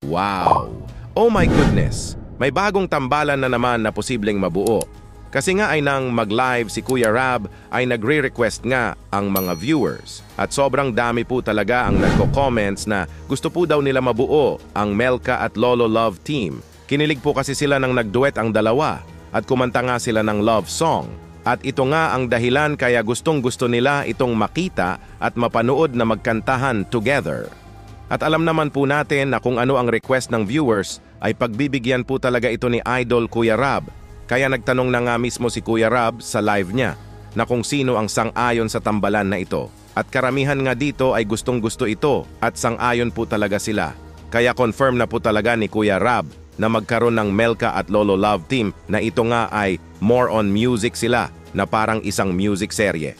Wow! Oh my goodness! May bagong tambalan na naman na posibleng mabuo. Kasi nga ay nang mag-live si Kuya Rab ay nagre-request nga ang mga viewers. At sobrang dami po talaga ang nagko-comments na gusto po daw nila mabuo ang Melka at Lolo Love Team. Kinilig po kasi sila nang nagduet ang dalawa at kumanta nga sila ng love song. At ito nga ang dahilan kaya gustong-gusto nila itong makita at mapanood na magkantahan together. At alam naman po natin na kung ano ang request ng viewers ay pagbibigyan po talaga ito ni Idol Kuya Rab. Kaya nagtanong na nga mismo si Kuya Rab sa live niya na kung sino ang sang-ayon sa tambalan na ito. At karamihan nga dito ay gustong-gusto ito at sang-ayon po talaga sila. Kaya confirm na po talaga ni Kuya Rab na magkaroon ng Melka at Lolo Love Team na ito nga ay more on music sila na parang isang music serye.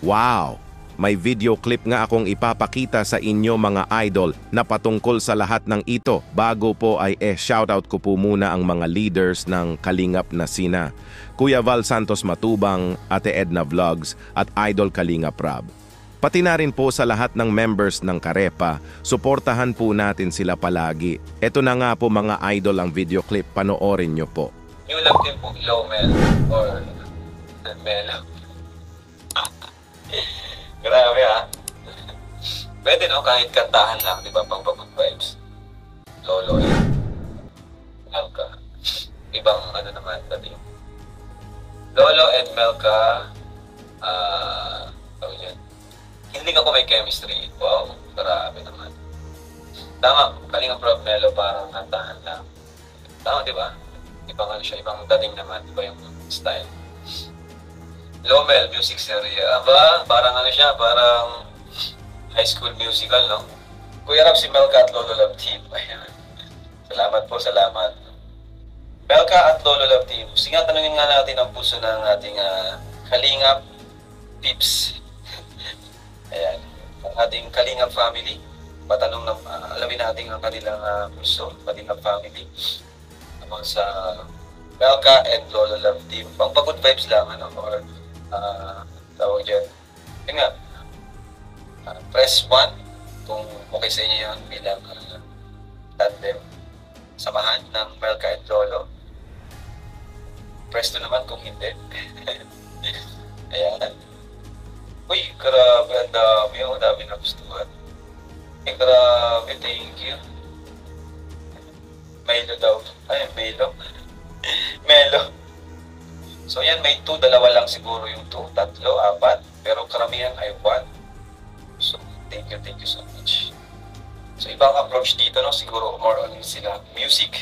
Wow! May video clip nga akong ipapakita sa inyo mga idol na patungkol sa lahat ng ito. Bago po ay shoutout ko po muna ang mga leaders ng Kalingap na sina Kuya Val Santos Matubang, Ate Edna Vlogs at Idol Kalingap Rab. Pati na rin po sa lahat ng members ng Karepa, suportahan po natin sila palagi. Ito na nga po mga idol ang video clip, panoorin nyo po. New love team po, Lomel or Melo. Grabe ha. Pwede no, kahit kantahan lang, di ba, pang good vibes. Lolo eh. Melka. Ibang ano naman dati. Lolo and Melka, tawag yan. Hindi ako may chemistry. Wow, grabe naman. Tama, Kalingap Rob Melo parang kantahan lang. Tama, di ba? Ibang ano siya, ibang dating naman, iba yung style. Lomel, music serye. Aba, parang ano siya, parang high school musical, no? Kuya Rab, si Melka at Lolo Love Team. Ayan. Salamat po, salamat. Melka at Lolo Love Team. Sige nga, tanungin nga natin ang puso ng ating Kalingap tips. Ayan. Ang ating Kalingap family. Patanong na, alamin natin ang kanilang puso, Kalingap family. Amang sa Melka and Lolo Love Team. Pang good vibes lang, ano? Or tawag dyan. Yun nga, press 1 kung okay sa inyo yun bilang tandem samahan ng Melka at Lolo. Press 2 naman kung hindi. Ayan. Uy, grabe, ang dami. Ang dami na gustuhan. Grabe, thank you. Melo daw. Ay, Melo. Melo. So yan, may 2, dalawa lang siguro yung 2, 3, 4, pero karamihan ay 1. So thank you so much. So ibang approach dito, no? Siguro more on sila music.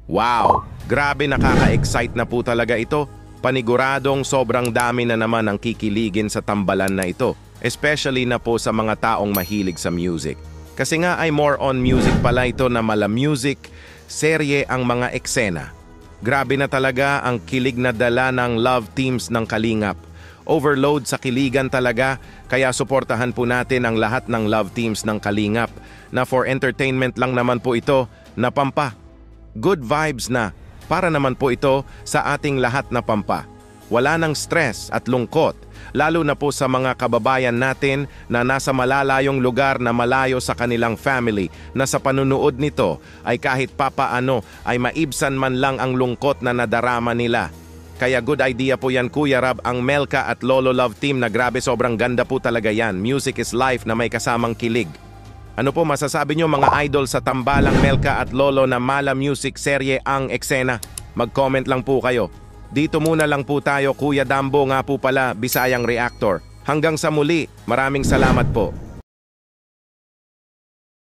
Wow! Grabe, nakaka-excite na po talaga ito. Paniguradong sobrang dami na naman ang kikiligin sa tambalan na ito. Especially na po sa mga taong mahilig sa music. Kasi nga ay more on music pala ito na mala music, serye ang mga eksena. Grabe na talaga ang kilig na dala ng love teams ng Kalingap. Overload sa kiligan talaga, kaya suportahan po natin ang lahat ng love teams ng Kalingap na for entertainment lang naman po ito na pampa. Good vibes na, para naman po ito sa ating lahat na pampa. Wala nang stress at lungkot, lalo na po sa mga kababayan natin na nasa malalayong lugar na malayo sa kanilang family na sa panunood nito ay kahit papaano ay maibsan man lang ang lungkot na nadarama nila. Kaya good idea po yan Kuya Rab, ang Melka at Lolo Love Team na grabe, sobrang ganda po talaga yan. Music is life na may kasamang kilig. Ano po masasabi nyo mga idol sa tambalang Melka at Lolo na mala music serye ang eksena? Mag-comment lang po kayo. Dito muna lang po tayo, Kuya Dambo nga po pala, Bisayang Reactor. Hanggang sa muli, maraming salamat po.